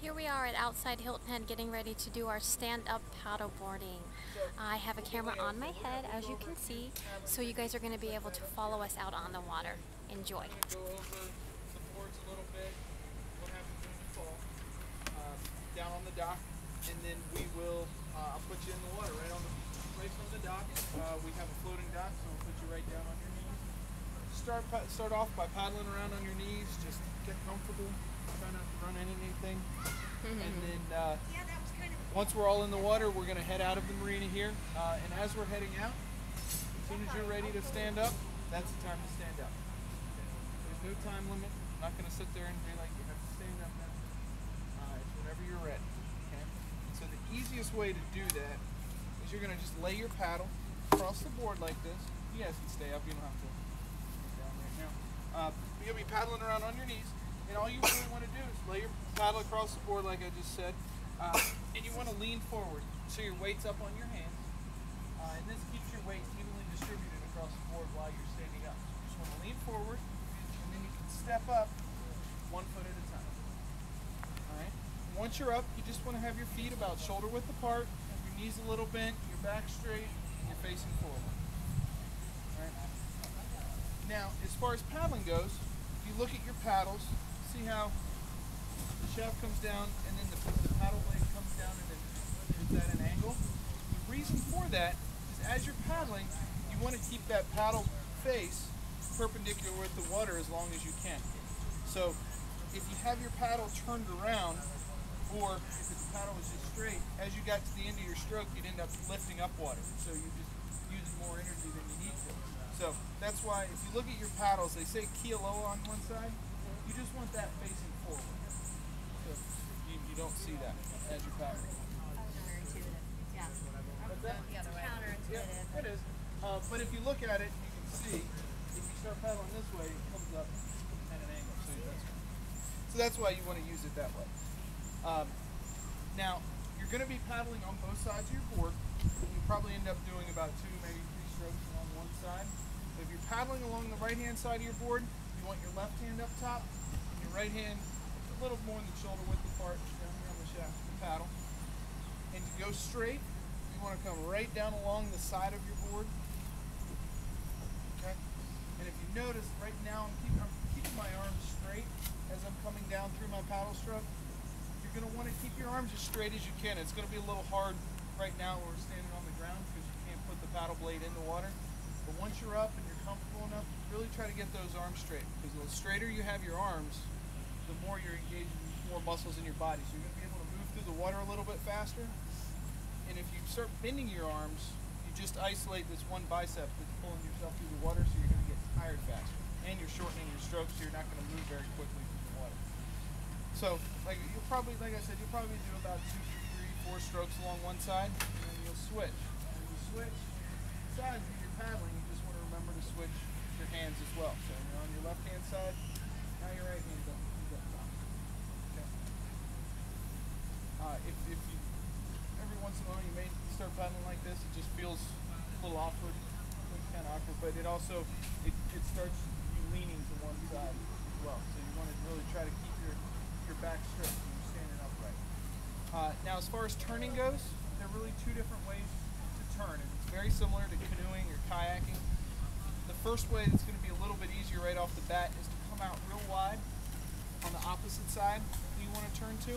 Here we are at outside Hilton Head getting ready to do our stand-up paddleboarding. I have a camera on my head, as you can see, so you guys are going to be able to follow us out on the water. Enjoy. Go over the boards a little bit, what happens when you fall, down on the dock, and then we will, I'll put you in the water right from the dock. We have a floating dock, so we'll put you right down on your knees. Start off by paddling around on your knees, just get comfortable, try not to run into anything. And then once we're all in the water, we're going to head out of the marina here. And as we're heading out, as soon as you're ready to stand up, that's the time to stand up. There's no time limit. I'm not going to sit there and be like, you have to stand up now. It's whenever you're ready. Okay? So the easiest way to do that is you're going to just lay your paddle across the board like this. You guys can stay up. You don't have to get down right now. You'll be paddling around on your knees. And all you really want to do is lay your paddle across the board like I just said. And you want to lean forward so your weight's up on your hands. And this keeps your weight evenly distributed across the board while you're standing up. So you just want to lean forward, and then you can step up 1 foot at a time. Alright? Once you're up, you just want to have your feet about shoulder width apart, have your knees a little bent, your back straight, and you're facing forward. Alright? Now, as far as paddling goes, if you look at your paddles, see how the shaft comes down and then the paddle blade comes down and then it's at an angle? The reason for that is as you're paddling, you want to keep that paddle face perpendicular with the water as long as you can. So if you have your paddle turned around, or if the paddle was just straight, as you got to the end of your stroke, you'd end up lifting up water. So you just using more energy than you need to. So that's why if you look at your paddles, they say keel low on one side. You just want that facing forward. So you don't see that as you're paddling. Counterintuitive. Yeah. What's that? The other way. Counterintuitive. Yeah, it is. But if you look at it, you can see if you start paddling this way, it comes up at an angle. So that's why you want to use it that way. Now, you're going to be paddling on both sides of your board. You'll probably end up doing about 2, maybe 3 strokes on one side. If you're paddling along the right-hand side of your board, you want your left hand up top and your right hand a little more than shoulder width apart down here on the shaft of the paddle. And to go straight, you want to come right down along the side of your board. Okay? And if you notice, right now I'm keeping my arms straight as I'm coming down through my paddle stroke. You're going to want to keep your arms as straight as you can. It's going to be a little hard right now when we're standing on the ground because you can't put the paddle blade in the water. But once you're up and you're comfortable enough, really try to get those arms straight. Because the straighter you have your arms, the more you're engaging more muscles in your body. So you're going to be able to move through the water a little bit faster. And if you start bending your arms, you just isolate this one bicep that's pulling yourself through the water, so you're going to get tired faster. And you're shortening your strokes, so you're not going to move very quickly through the water. So, like I said, you'll probably do about 2, 3, 4 strokes along one side, and then you'll switch. And when you switch sides when you're paddling, you just want to remember to switch your hands as well. So you're on your left hand side, now your right hand's up top. Okay. If you every once in a while you may start paddling like this, it just feels a little awkward. It's kind of awkward, but it also it starts you leaning to one side as well. So you want to really try to keep your back straight when you're standing upright. Now, as far as turning goes, there are really 2 different ways to turn, and it's very similar to canoeing or kayaking. The first way that's going to be a little bit easier right off the bat is to come out real wide on the opposite side you want to turn to.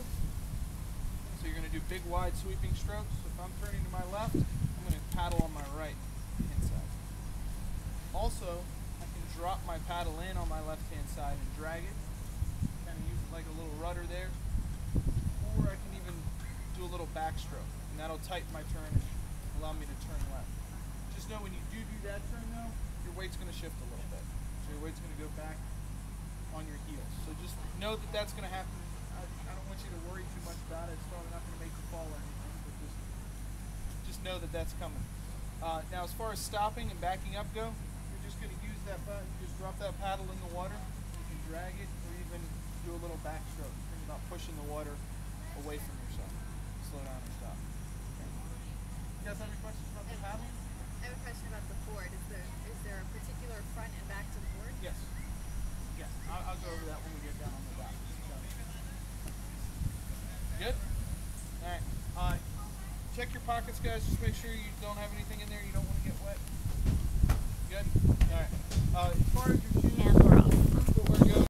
So you're going to do big, wide, sweeping strokes. So if I'm turning to my left, I'm going to paddle on my right hand side. Also, I can drop my paddle in on my left hand side and drag it. Kind of use it like a little rudder there. Or I can even do a little backstroke, and that'll tighten my turn and allow me to turn left. Just know when you do that turn though, your weight's going to shift a little bit. So your weight's going to go back on your heels. So just know that that's going to happen. I don't want you to worry too much about it. It's probably not going to make you fall or anything, but just know that that's coming. Now, as far as stopping and backing up go, you're just going to use that button. You just drop that paddle in the water. You can drag it or even do a little backstroke. Think about pushing the water away from yourself. Slow down and stop. Okay. You guys have any questions about the paddle? I have a question about the board. Is there a particular front and back to the board? Yes. Yes. I'll go over that when we get down on the dock. So, your pockets, guys. Just make sure you don't have anything in there. You don't want to get wet. Good? All right. As far as your shoes, And we're off. footwear goes,